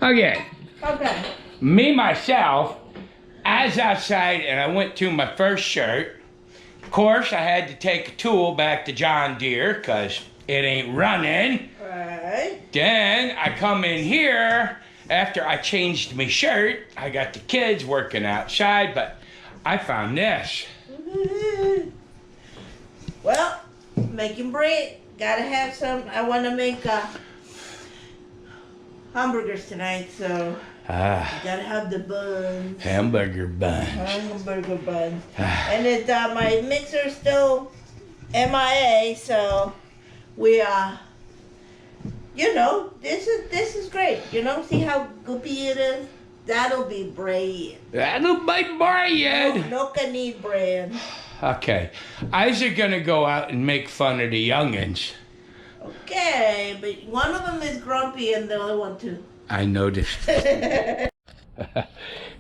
Okay. Okay. Me, myself, I was outside and I went to my first shirt. Of course, I had to take a tool back to John Deere because it ain't running. Right. Then I come in here after I changed my shirt. I got the kids working outside, but I found this. Well, making bread. Gotta have some. I want to make hamburgers tonight, so gotta have the buns. Hamburger buns. Hamburger buns. And it, my mixer's still MIA, so we you know, this is great. You know, see how goopy it is? That'll be bread. That'll be bread. No can eat bread. Okay, Isaac gonna go out and make fun of the youngins. Okay, but one of them is grumpy and the other one too. I noticed. Yeah,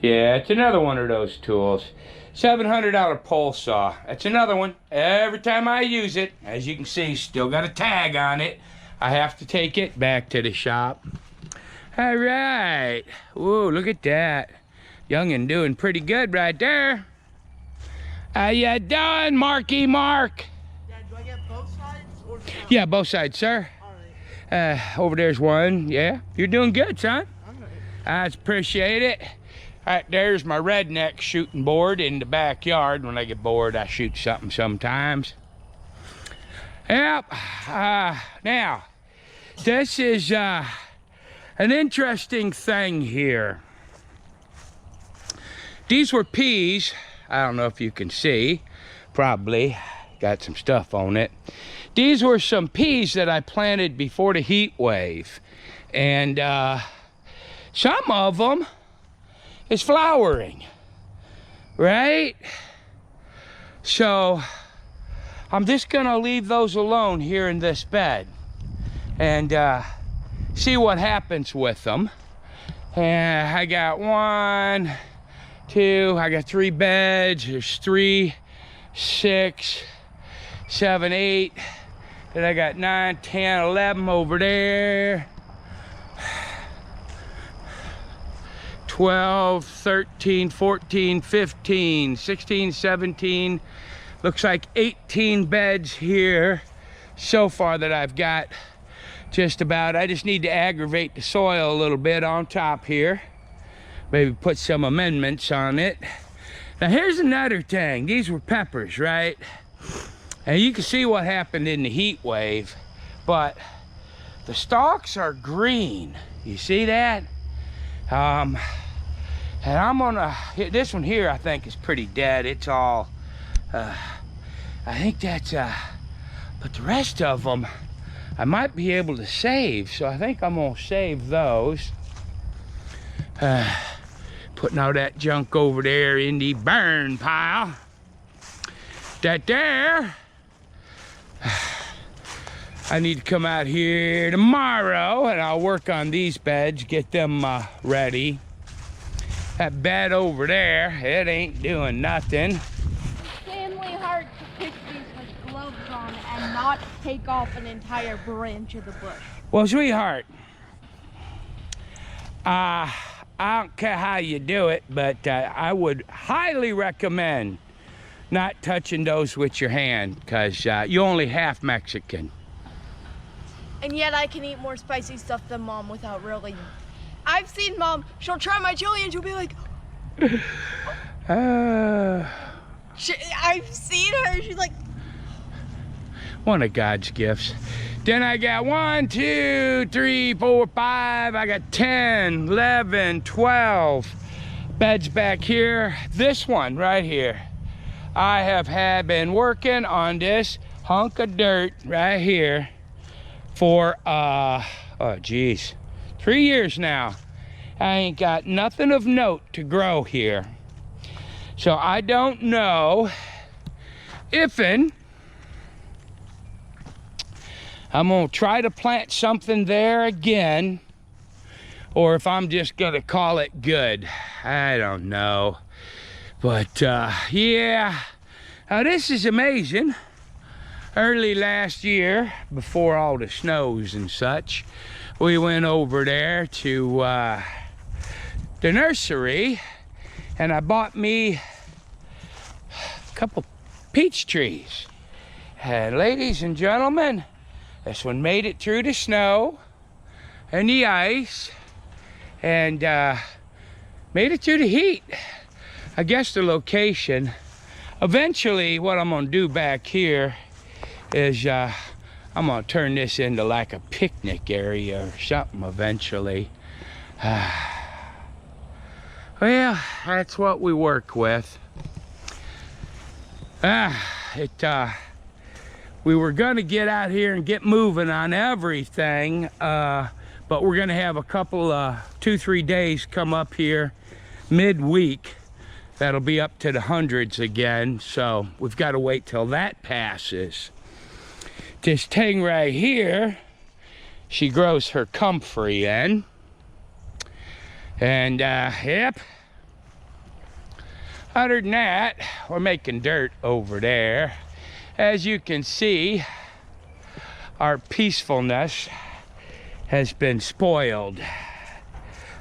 it's another one of those tools. $700 pole saw. That's another one. Every time I use it, as you can see, still got a tag on it. I have to take it back to the shop. All right. Whoa, look at that. Youngin doing pretty good right there. How ya doing, Marky Mark? Dad, do I get both sides or no? Yeah, both sides, sir. All right. Over there's one. Yeah, you're doing good, son. I'm ready. I appreciate it. All right, there's my redneck shooting board in the backyard. When I get bored, I shoot something sometimes. Yep. Now, this is an interesting thing here. These were peas. I don't know if you can see. Probably got some stuff on it. These were some peas that I planted before the heat wave. And some of them is flowering, right? So I'm just gonna leave those alone here in this bed and see what happens with them. And I got 1, 2, I got 3 beds. There's 3, 6, 7, 8. Then I got 9, 10, 11 over there. 12, 13, 14, 15, 16, 17. Looks like 18 beds here so far that I've got just about. I just need to aggravate the soil a little bit on top here. Maybe put some amendments on it. Now here's another thing. These were peppers, right? And you can see what happened in the heat wave, but the stalks are green. You see that? And I'm gonna, this one here I think is pretty dead. It's all, I think that's, but the rest of them I might be able to save. So I think I'm gonna save those. Putting all that junk over there in the burn pile. That there, I need to come out here tomorrow and I'll work on these beds, get them ready. That bed over there, it ain't doing nothing. Insanely hard to pick these with gloves on and not take off an entire branch of the bush. Well, sweetheart, I don't care how you do it, but I would highly recommend not touching those with your hand because you're only half Mexican. And yet I can eat more spicy stuff than Mom without really. I've seen Mom, she'll try my chili and she'll be like, I've seen her, she's like. One of God's gifts. Then I got 1, 2, 3, 4, 5. I got 10, 11, 12 beds back here. This one right here. I have been working on this hunk of dirt right here for, oh geez, 3 years now. I ain't got nothing of note to grow here. So I don't know if I'm gonna try to plant something there again, or if I'm just gonna call it good. I don't know. But yeah, now this is amazing. Early last year, before all the snows and such, we went over there to the nursery, and I bought me a couple peach trees. And ladies and gentlemen, this one made it through the snow and the ice, and made it through the heat. I guess the location. Eventually, what I'm gonna do back here is I'm gonna turn this into like a picnic area or something eventually. Well, that's what we work with. We were gonna get out here and get moving on everything, but we're gonna have a couple 2-3 days come up here midweek. That'll be up to the hundreds again, so we've got to wait till that passes. This thing right here, she grows her comfrey in. And yep. Other than that, we're making dirt over there. As you can see, our peacefulness has been spoiled.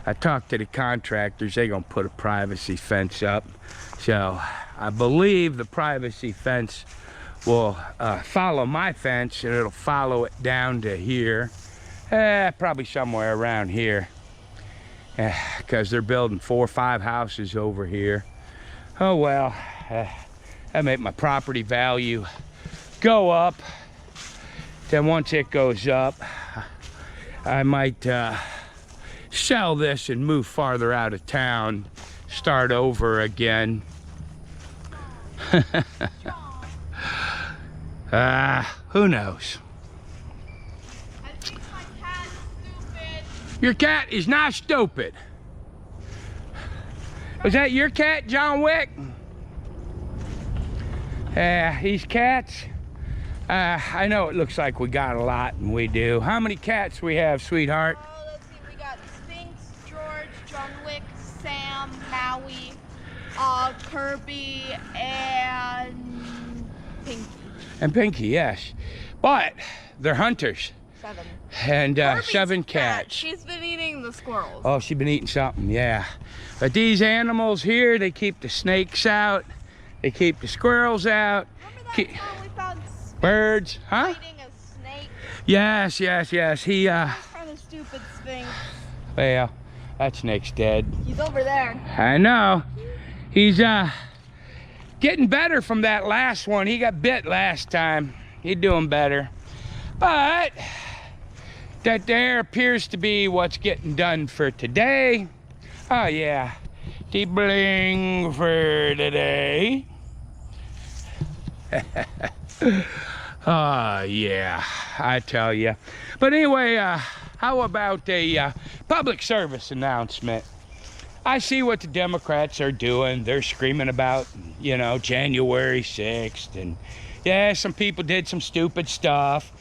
I talked to the contractors, they're gonna put a privacy fence up. So I believe the privacy fence will follow my fence, and it'll follow it down to here. Probably somewhere around here. Because they're building 4 or 5 houses over here. Oh well, that made my property value go up. Then once it goes up, I might sell this and move farther out of town, start over again. Who knows? I think my cat is stupid. Your cat is not stupid. Was that your cat, John Wick? These cats, I know it looks like we got a lot, and we do. How many cats we have, sweetheart? Let's see, we got Sphinx, George, John Wick, Sam, Maui, Kirby, and Pinky. And Pinky, yes. But they're hunters. 7. And Kirby's 7 fat. cats. She's been eating the squirrels. Oh, she's been eating something, yeah. But these animals here, they keep the snakes out. They keep the squirrels out. Remember that time we found Sphinx Birds, huh? fighting a snake? Yes. He, That kind of stupid Sphinx. well, that snake's dead. He's over there. I know. He's, getting better from that last one. He got bit last time. He's doing better. But that there appears to be what's getting done for today. Oh yeah, the bling for today. Oh yeah, I tell you. But anyway, how about a public service announcement? I see what the Democrats are doing. They're screaming about, you know, January 6th. And yeah, some people did some stupid stuff.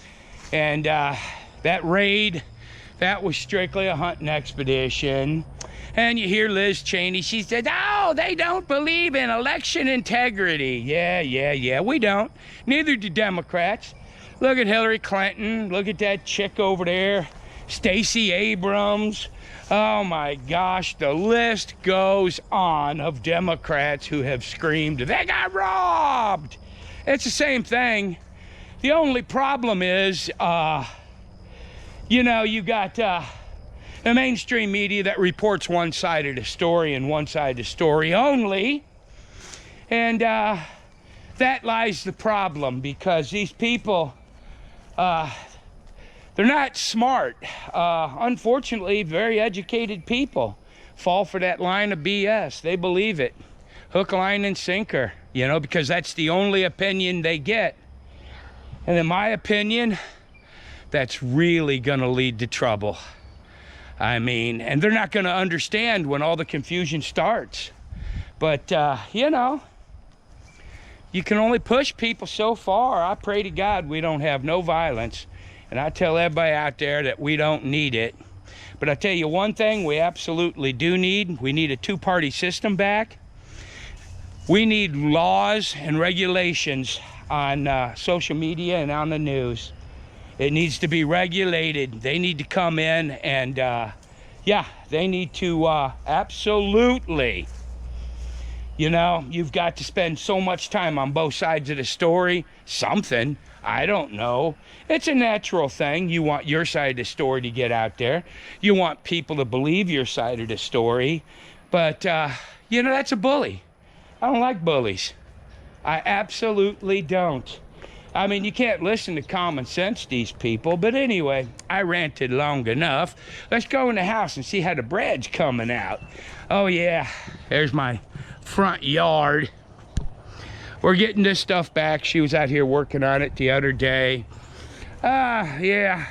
And that raid, that was strictly a hunting expedition. And you hear Liz Cheney, she said, oh, they don't believe in election integrity. Yeah, we don't. Neither do Democrats. Look at Hillary Clinton. Look at that chick over there, Stacey Abrams. Oh my gosh, the list goes on of Democrats who have screamed, they got robbed. It's the same thing. The only problem is, you know, you got the mainstream media that reports one side of the story and one side of the story only. And that lies the problem, because these people, they're not smart. Unfortunately, very educated people fall for that line of BS. They believe it. Hook, line, and sinker, you know, because that's the only opinion they get. And in my opinion, that's really gonna lead to trouble. I mean, and they're not gonna understand when all the confusion starts. But, you know, you can only push people so far. I pray to God we don't have no violence. And I tell everybody out there that we don't need it. But I tell you one thing we absolutely do need. We need a 2-party system back. We need laws and regulations on social media and on the news. It needs to be regulated. They need to come in and, yeah, they need to absolutely, you know, you've got to spend so much time on both sides of the story. Something, I don't know. It's a natural thing. You want your side of the story to get out there. You want people to believe your side of the story. But, you know, that's a bully. I don't like bullies. I absolutely don't. I mean, you can't listen to common sense, these people. But anyway, I ranted long enough. Let's go in the house and see how the bread's coming out. Oh, yeah. There's my front yard. We're getting this stuff back. She was out here working on it the other day. Yeah.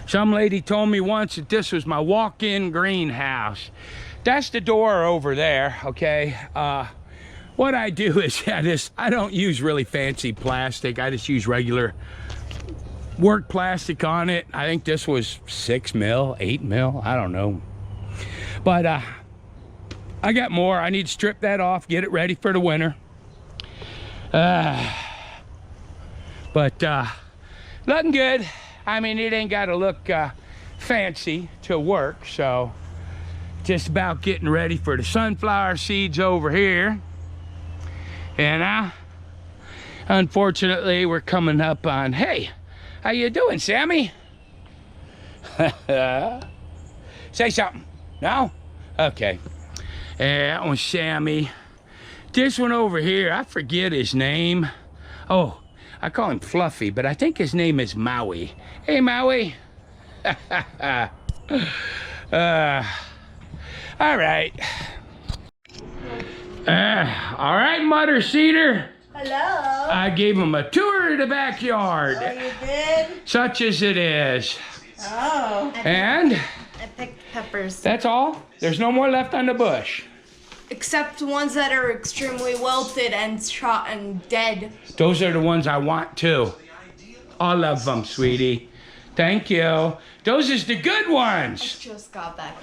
Some lady told me once that this was my walk-in greenhouse. That's the door over there, okay? What I do is I don't use really fancy plastic. I just use regular work plastic on it. I think this was 6 mil, 8 mil, I don't know. But I got more. I need to strip that off, get it ready for the winter. But nothing good. I mean, it ain't got to look fancy to work, so just about getting ready for the sunflower seeds over here. And unfortunately, we're coming up on, hey, how you doing, Sammy? Say something. No? Okay. That one's Sammy. This one over here, I forget his name. Oh, I call him Fluffy, but I think his name is Maui. Hey, Maui. All right. All right, Mother Cedar. Hello. I gave him a tour of the backyard. Oh, you did? Such as it is. Oh. And I picked peppers. that's all? There's no more left on the bush. Except ones that are extremely wilted and shot and dead. Those are the ones I want too. All of them, sweetie. Thank you. Those is the good ones. Just got back.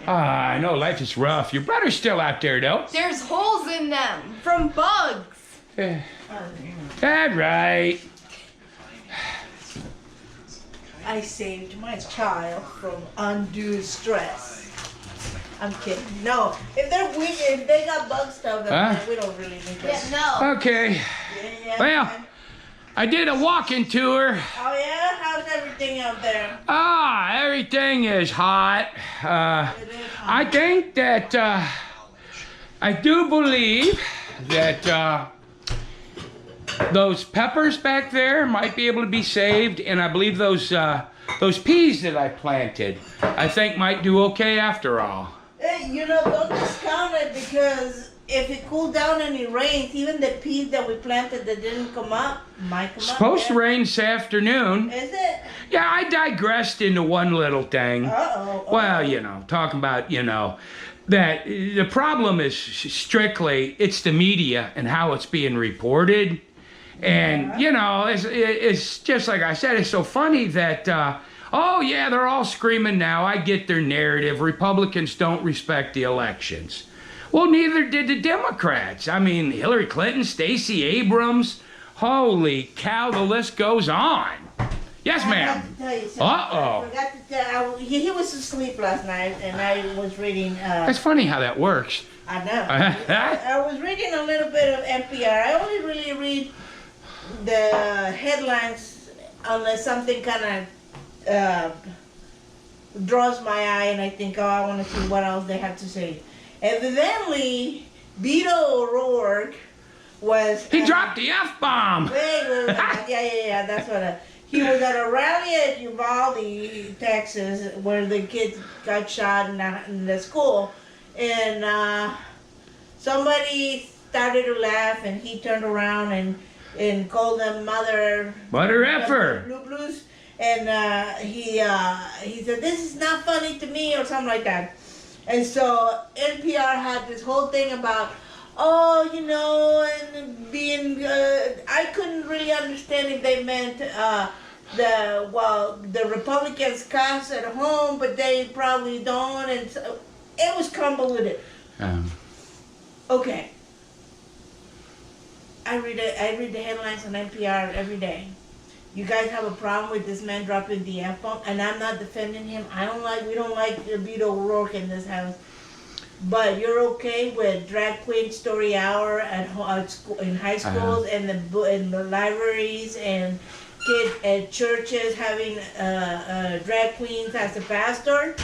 I know life is rough. Your brother's still out there though. There's holes in them from bugs. That's right. I saved my child from undue stress. I'm kidding. No, if they're weak, if they got bug stuff, then we don't really need that. Yeah, no. Okay. Yeah, Well, I did a walking tour. Oh yeah? How's everything out there? Everything is hot. It is hot. I think that, I do believe that those peppers back there might be able to be saved, and I believe those peas that I planted, I think might do okay after all. Hey, you know, don't discount it, because if it cooled down and it rains, even the peas that we planted that didn't come up might come up. Supposed to rain this afternoon. Is it? Yeah, I digressed into one little thing. Uh-oh. Well, you know, talking about, you know, that the problem is strictly, it's the media and how it's being reported. And, you know, it's just like I said, it's so funny that, oh, yeah, they're all screaming now. I get their narrative. Republicans don't respect the elections. Well, neither did the Democrats. I mean, Hillary Clinton, Stacey Abrams. Holy cow, the list goes on. Yes, ma'am. I have to tell you something. Uh-oh. I forgot to tell, he was asleep last night, and I was reading, That's funny how that works. I know. I was reading a little bit of NPR. I only really read the headlines unless something kind of draws my eye, and I think, oh, I want to see what else they have to say. Evidently, Beto O'Rourke was... He dropped the F-bomb. Wait. Yeah, that's what he was at a rally at Uvalde, Texas, where the kids got shot in the school, and somebody started to laugh, and he turned around and called them mother effer, blue blues, and he said, "This is not funny to me," or something like that. And so NPR had this whole thing about, oh, you know, and being, I couldn't really understand if they meant the Republicans cuss at home, but they probably don't, and so it was convoluted. Okay. I read the headlines on NPR every day. you guys have a problem with this man dropping the F-bomb, and I'm not defending him. We don't like Beto O'Rourke in this house. But you're okay with drag queen story hour at school, in high schools and the libraries and churches having drag queens as a pastor?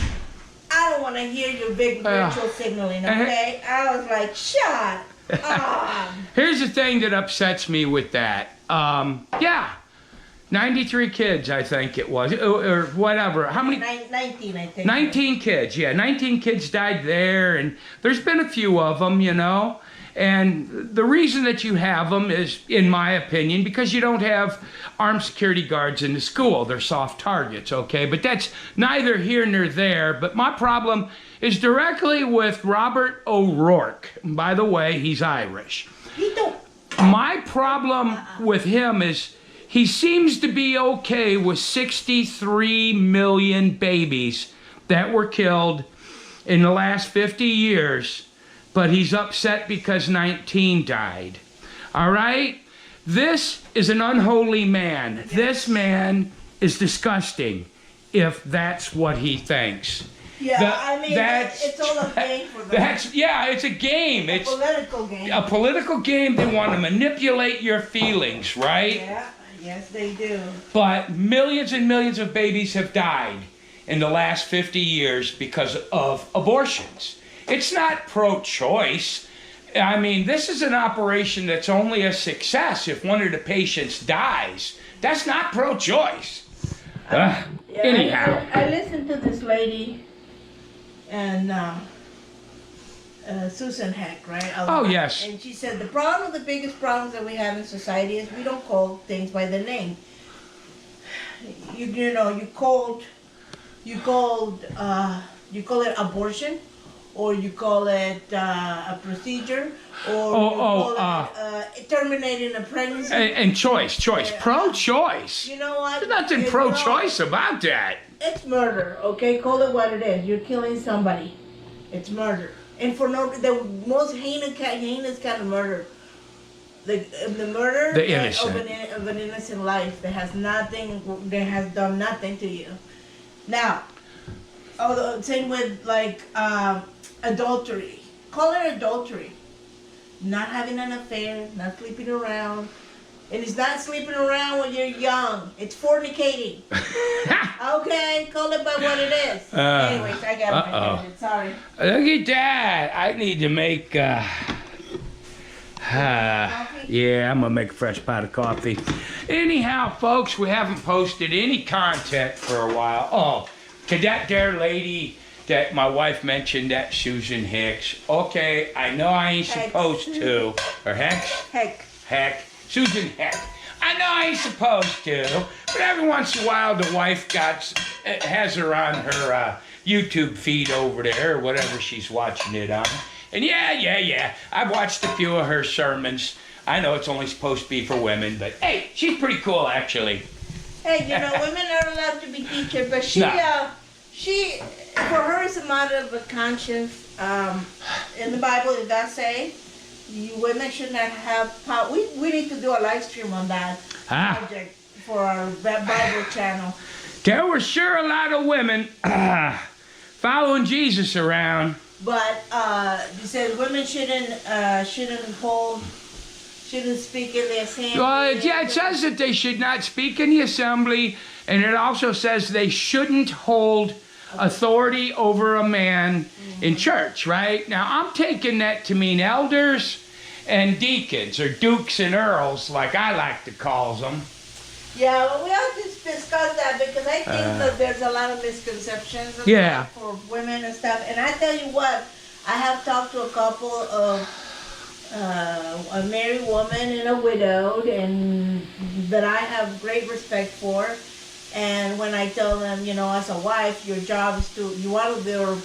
I don't want to hear your big virtual signaling, okay? I was like, shut up. Here's the thing that upsets me with that. 93 kids, I think it was, or whatever. How many? 19, I think. 19 kids, yeah. 19 kids died there, and there's been a few of them, you know. And the reason that you have them is, in my opinion, because you don't have armed security guards in the school. They're soft targets, okay? But that's neither here nor there. But my problem is directly with Robert O'Rourke. By the way, he's Irish. My problem with him is he seems to be okay with 63 million babies that were killed in the last 50 years, but he's upset because 19 died. All right? This is an unholy man. This man is disgusting, if that's what he thinks. Yeah, it's all a game for them. It's a game. It's a political game. A political game. They want to manipulate your feelings, right? Yeah, yes they do. But millions and millions of babies have died in the last 50 years because of abortions. It's not pro-choice. I mean, this is an operation that's only a success if one of the patients dies. That's not pro-choice. Anyhow. I listened to this lady and Susan Heck, right? Oh, yes. And she said the biggest problems that we have in society is we don't call things by the name. You call it abortion, or you call it a procedure, or you call it terminating a pregnancy. And choice. Pro-choice. You know what? There's nothing pro-choice about that. It's murder, okay? Call it what it is. You're killing somebody. It's murder. And for the most heinous kind of murder. The murder of an innocent life that has done nothing to you. Now, same with adultery. Call it adultery. Not having an affair, not sleeping around. And it's not sleeping around when you're young. It's fornicating. Okay? Call it by what it is. Anyways, I got my minute. Sorry. Look at that. I need to make... yeah, I'm going to make a fresh pot of coffee. Anyhow, folks, we haven't posted any content for a while. Oh, to that there lady that my wife mentioned, that Susan Hicks. Okay, I know I ain't supposed to. Or Heck. Susan Heck. I know I ain't supposed to, but every once in a while the wife has her on her YouTube feed over there, or whatever she's watching it on. And yeah, I've watched a few of her sermons. I know it's only supposed to be for women, but hey, she's pretty cool actually. Hey, women are allowed to be teachers, but she, for her, it's a matter of a conscience. In the Bible, it does say women should not have power. We need to do a live stream on that project for our Bible channel. There were sure a lot of women following Jesus around. But it says women shouldn't speak in the assembly. Well, it says that they should not speak in the assembly, and it also says they shouldn't hold authority over a man in church, right? Now, I'm taking that to mean elders and deacons, or dukes and earls, like I like to call them. Yeah, well, we have to discuss that because I think that there's a lot of misconceptions for women and stuff. And I tell you what, I have talked to a couple of a married woman and a widowed, and that I have great respect for. And when I tell them, as a wife, your job is one of their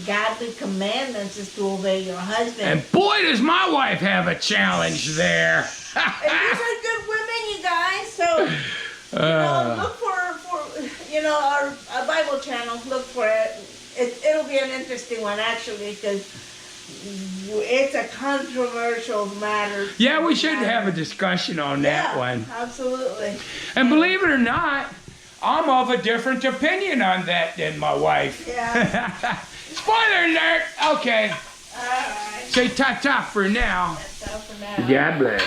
godly commandments is to obey your husband. And boy, does my wife have a challenge there. And these are good women, you guys. So, look for our Bible channel. Look for it. It'll be an interesting one, actually, because it's a controversial matter. Yeah, we should have a discussion on that Yeah, one. absolutely. And believe it or not, I'm of a different opinion on that than my wife. Yeah. Spoiler alert! Okay. All right. Say ta-ta for now. That's all for now. God bless.